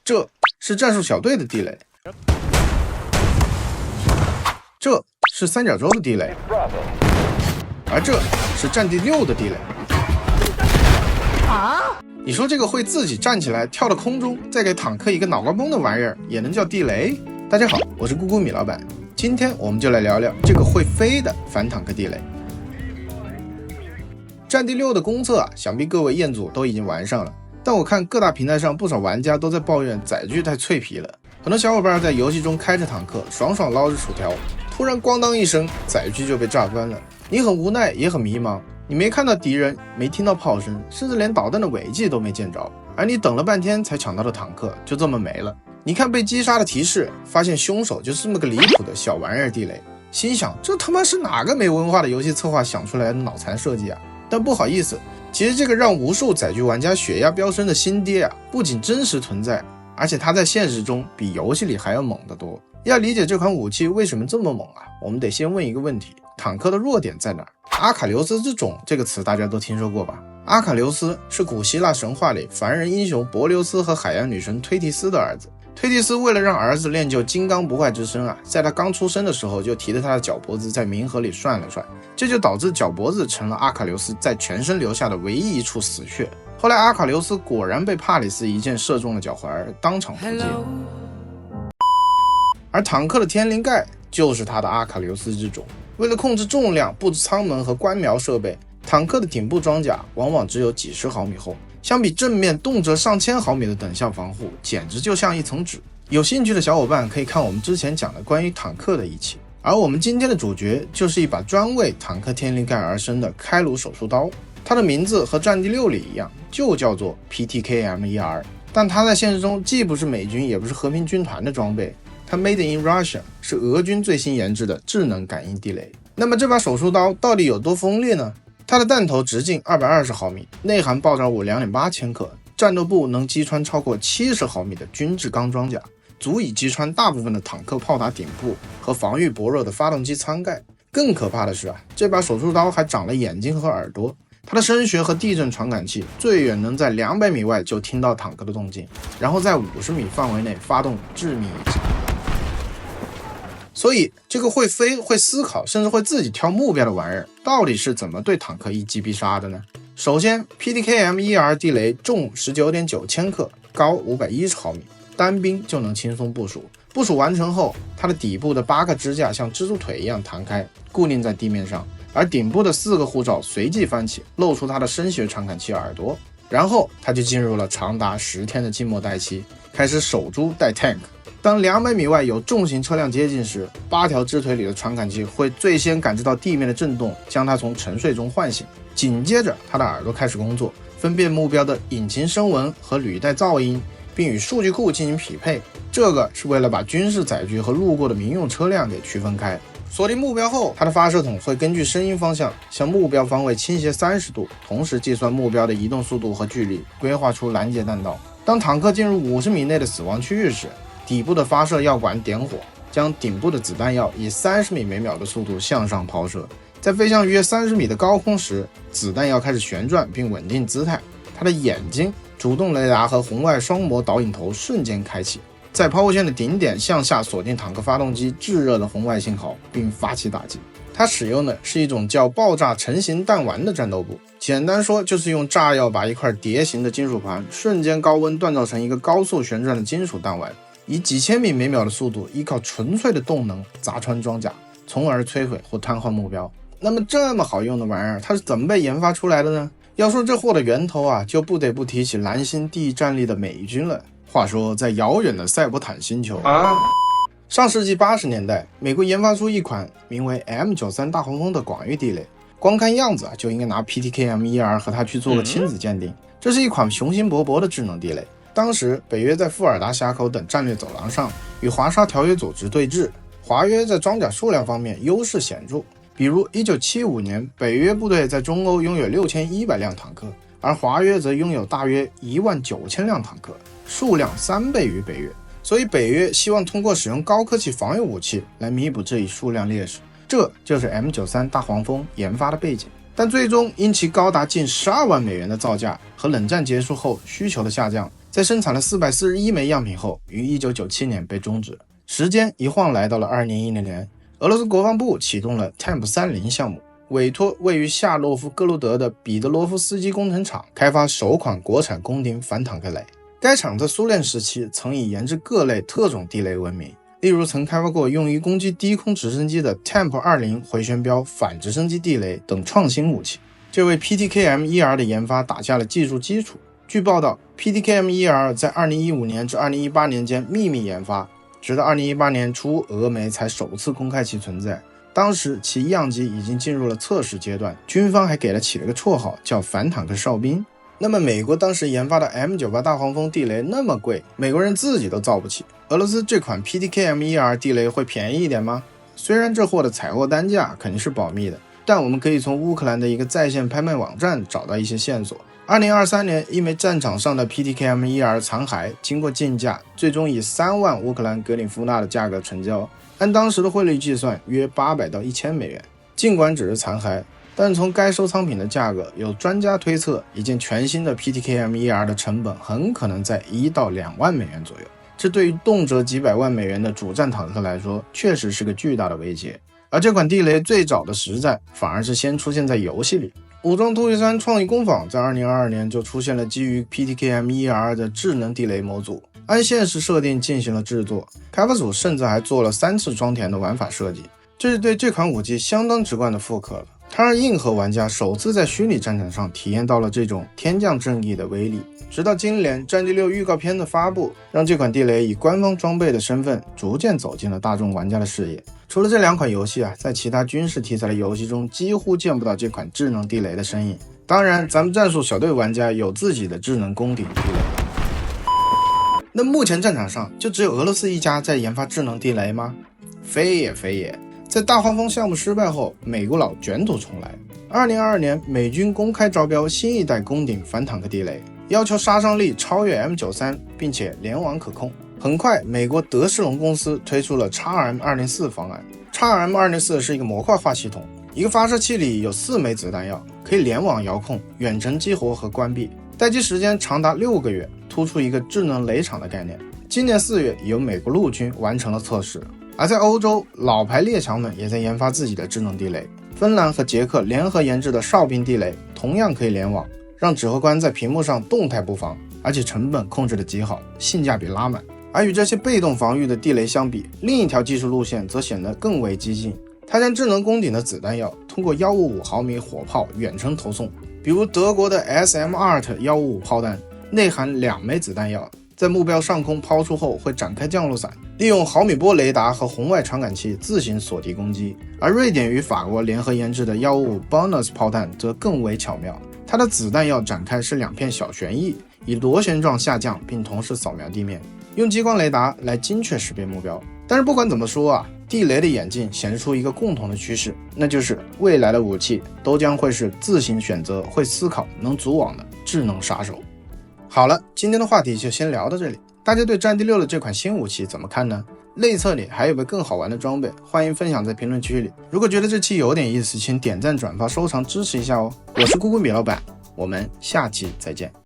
这是战术小队的地雷，这是三角洲的地雷，而这是战地6的地雷。你说这个会自己站起来跳到空中，再给坦克一个脑瓜崩的玩意儿，也能叫地雷？大家好，我是咕咕米老板，今天我们就来聊聊这个会飞的反坦克地雷。战地6的公测想必各位彦祖都已经玩上了，但我看各大平台上不少玩家都在抱怨载具太脆皮了。很多小伙伴在游戏中开着坦克，爽爽捞着薯条，突然咣当一声，载具就被炸翻了。你很无奈，也很迷茫。你没看到敌人，没听到炮声，甚至连导弹的尾迹都没见着，而你等了半天才抢到的坦克就这么没了。你看被击杀的提示，发现凶手就是这么个离谱的小玩意儿地雷，心想这他妈是哪个没文化的游戏策划想出来的脑残设计啊？但不好意思，其实这个让无数载具玩家血压飙升的新爹不仅真实存在，而且它在现实中比游戏里还要猛得多。要理解这款武器为什么这么猛我们得先问一个问题，坦克的弱点在哪儿？阿卡琉斯之种这个词大家都听说过吧？阿卡琉斯是古希腊神话里凡人英雄柏琉斯和海洋女神忒提斯的儿子。忒提斯为了让儿子练就金刚不坏之身在他刚出生的时候就提着他的脚脖子在冥河里涮了涮，这就导致脚脖子成了阿卡琉斯在全身留下的唯一一处死穴。后来阿卡琉斯果然被帕里斯一箭射中了脚踝，当场扑街。而坦克的天灵盖就是他的阿卡琉斯之种。为了控制重量、布置舱门和观瞄设备，坦克的顶部装甲往往只有几十毫米厚，相比正面动辄上千毫米的等效防护，简直就像一层纸。有兴趣的小伙伴可以看我们之前讲的关于坦克的一期。而我们今天的主角就是一把专为坦克天灵盖而生的开颅手术刀，它的名字和战地6里一样，就叫做 PTKM-1R， 但它在现实中既不是美军也不是和平军团的装备，它 Made in Russia， 是俄军最新研制的智能感应地雷。那么这把手术刀到底有多锋利呢？它的弹头直径220毫米，内含爆炸物 2.8 千克，战斗部能击穿超过70毫米的军制钢装甲，足以击穿大部分的坦克炮塔顶部和防御薄弱的发动机舱盖。更可怕的是这把手术刀还长了眼睛和耳朵，它的声学和地震传感器最远能在200米外就听到坦克的动静，然后在50米范围内发动致命一击。所以这个会飞、会思考甚至会自己挑目标的玩意儿到底是怎么对坦克一击必杀的呢？首先 PTKM-1R 地雷重 19.9 千克，高510毫米，单兵就能轻松部署。部署完成后，它的底部的8个支架像蜘蛛腿一样弹开，固定在地面上，而顶部的4个护罩随即翻起，露出它的声学传感器耳朵。然后它就进入了长达10天的静默待期，开始守株待 tank。当200米外有重型车辆接近时，8条支腿里的传感器会最先感知到地面的震动，将它从沉睡中唤醒。紧接着它的耳朵开始工作，分辨目标的引擎声纹和履带噪音，并与数据库进行匹配。这个是为了把军事载具和路过的民用车辆给区分开。锁定目标后，它的发射筒会根据声音方向向目标方位倾斜30度，同时计算目标的移动速度和距离，规划出拦截弹道。当坦克进入50米内的死亡区域时，底部的发射药管点火，将顶部的子弹药以30米每秒的速度向上抛射。在飞向约30米的高空时，子弹药开始旋转并稳定姿态，它的眼睛、主动雷达和红外双模导引头瞬间开启，在抛物线的顶点向下锁定坦克发动机炙热的红外信号，并发起打击。它使用的是一种叫爆炸成型弹丸的战斗部，简单说就是用炸药把一块碟形的金属盘瞬间高温锻造成一个高速旋转的金属弹丸，以几千米每秒的速度依靠纯粹的动能砸穿装甲，从而摧毁或瘫痪目标。那么这么好用的玩意儿它是怎么被研发出来的呢？要说这货的源头就不得不提起蓝星第一战力的美军了。话说在遥远的塞伯坦星球上世纪80年代，美国研发出一款名为 M93 大黄蜂的广域地雷，光看样子就应该拿 PTKM-1R 和它去做个亲子鉴定。这是一款雄心勃勃的智能地雷。当时北约在富尔达峡口等战略走廊上与华沙条约组织对峙，华约在装甲数量方面优势显著。比如1975年，北约部队在中欧拥有6100辆坦克，而华约则拥有大约19000辆坦克，数量3倍于北约。所以北约希望通过使用高科技防御武器来弥补这一数量劣势，这就是 M93 大黄蜂研发的背景。但最终因其高达近12万美元的造价和冷战结束后需求的下降，在生产了441枚样品后，于1997年被终止。时间一晃来到了2010年，俄罗斯国防部启动了 TEMP-30 项目，委托位于夏洛夫哥罗德的彼得罗夫斯基工程厂开发首款国产宫廷反坦克雷。该厂在苏联时期曾以研制各类特种地雷闻名，例如曾开发过用于攻击低空直升机的 TEMP-20 回旋镖反直升机地雷等创新武器，这为 PTKM-1R 的研发打下了技术基础。据报道， PTKM-1R 在2015年至2018年间秘密研发，直到2018年初俄媒才首次公开其存在。当时其样机已经进入了测试阶段，军方还给了起了个绰号叫反坦克哨兵。那么美国当时研发的 M98 大黄蜂地雷那么贵，美国人自己都造不起，俄罗斯这款 PTKM-1R 地雷会便宜一点吗？虽然这货的采货单价肯定是保密的，但我们可以从乌克兰的一个在线拍卖网站找到一些线索。2023年，一枚战场上的 PTKM-1R 残骸经过竞价，最终以3万乌克兰格里夫纳的价格成交，按当时的汇率计算，约800到1000美元。尽管只是残骸，但从该收藏品的价格，有专家推测，一件全新的 PTKM-1R 的成本很可能在1到2万美元左右。这对于动辄几百万美元的主战坦克来说，确实是个巨大的威胁。而这款地雷最早的实战，反而是先出现在游戏里。武装突击3创意工坊在2022年就出现了基于 PTKM-1R 的智能地雷模组，按现实设定进行了制作，开发组甚至还做了3次装填的玩法设计，这是对这款武器相当直观的复刻了。它让硬核玩家首次在虚拟战场上体验到了这种天降正义的威力。直到今年战地6预告片的发布，让这款地雷以官方装备的身份逐渐走进了大众玩家的视野。除了这2款游戏在其他军事题材的游戏中几乎见不到这款智能地雷的身影。当然，咱们战术小队玩家有自己的智能攻顶地雷。那目前战场上就只有俄罗斯一家在研发智能地雷吗？非也非也。在大黄蜂项目失败后，美国佬卷土重来。2022年，美军公开招标新一代攻顶反坦克地雷，要求杀伤力超越 M93， 并且联网可控。很快，美国德士隆公司推出了 XM204 方案。XM204 是一个模块化系统，一个发射器里有4枚子弹药，可以联网遥控、远程激活和关闭，待机时间长达6个月，突出一个智能雷场的概念。今年4月，由美国陆军完成了测试。而在欧洲，老牌列强们也在研发自己的智能地雷。芬兰和捷克联合研制的哨兵地雷同样可以联网，让指挥官在屏幕上动态布防，而且成本控制得极好，性价比拉满。而与这些被动防御的地雷相比，另一条技术路线则显得更为激进。它将智能攻顶的子弹药通过155毫米火炮远程投送，比如德国的 SM-ART155 炮弹内含2枚子弹药，在目标上空抛出后会展开降落伞，利用毫米波雷达和红外传感器自行锁敌攻击。而瑞典与法国联合研制的155 Bonus 炮弹则更为巧妙，它的子弹药展开是2片小旋翼，以螺旋状下降，并同时扫描地面，用激光雷达来精确识别目标。但是不管怎么说地雷的演进显示出一个共同的趋势，那就是未来的武器都将会是自行选择、会思考、能组网的智能杀手。好了，今天的话题就先聊到这里。大家对战地6的这款新武器怎么看呢？内测里还有没有更好玩的装备？欢迎分享在评论区里。如果觉得这期有点意思，请点赞、转发、收藏支持一下哦。我是咕咕米老板，我们下期再见。